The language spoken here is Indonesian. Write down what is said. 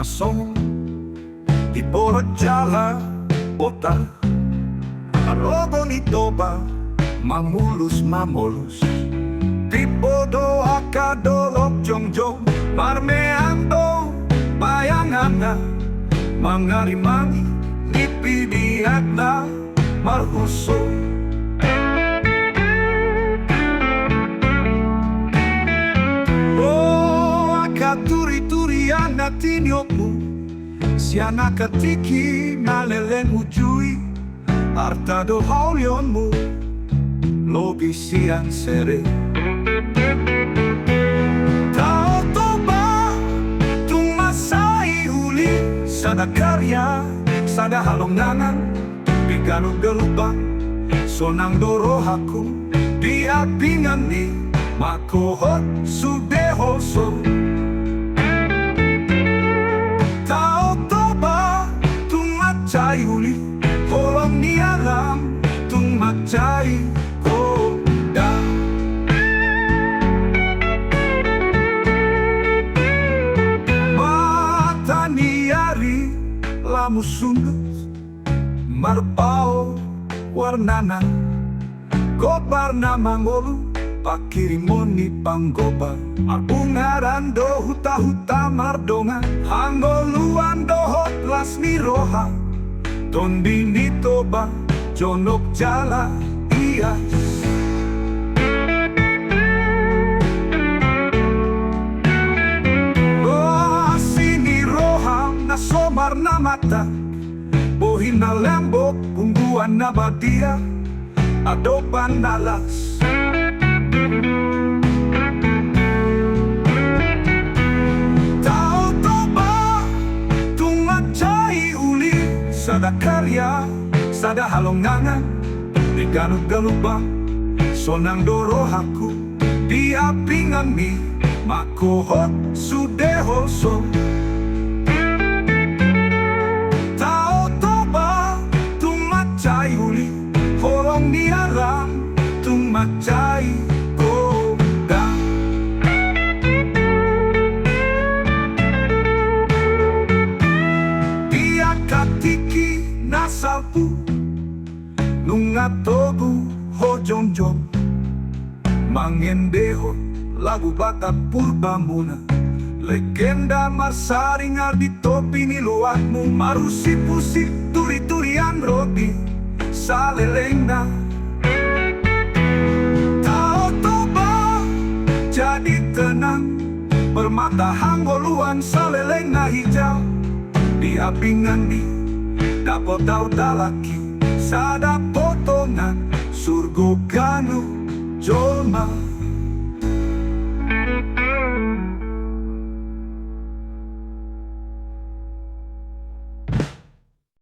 nasong di porot jala otar arobo ni toba mamulus di bodo akadolok jongjong marmeando bayangana mangarimani dipidiatna marhuso turi-turian natin yokmu siana katiki nalelen ujui artado haulionmu lobi siang sere tao toba tumasai uli sada karya sada halongangan bigano gelubang sonang dorohaku diapingan ni makohot sudehoso uli kolam ni alam tung macai koda mata ni ari lamu sundut marpao warnana gobarna mangolu pakirimoni panggoba abungarando huta-huta mardonga hangoluan dohot lasmi roha Tondi ni toba, jonok jala, iya Oh, sini roham na somar na mata Bohin na lembok, pungguan na badia Adopan nalas sada karya, sada halongangan di galut-galubang sonang dorohaku di apingan mi makohot sudehoso tao toba tung macai uli holong ni alam tung macai koda dia katiki nasalpu nungatobu hojongjong mangendeho lagu batak purbamuna legenda masaring di topi ni luatmu marusi pusik turi-turian roti salelengna tao toba jadi tenang bermata hanggoluan salelengna hijau di apingan di dapat tahu dalaki sada potongan surgo ganu jolma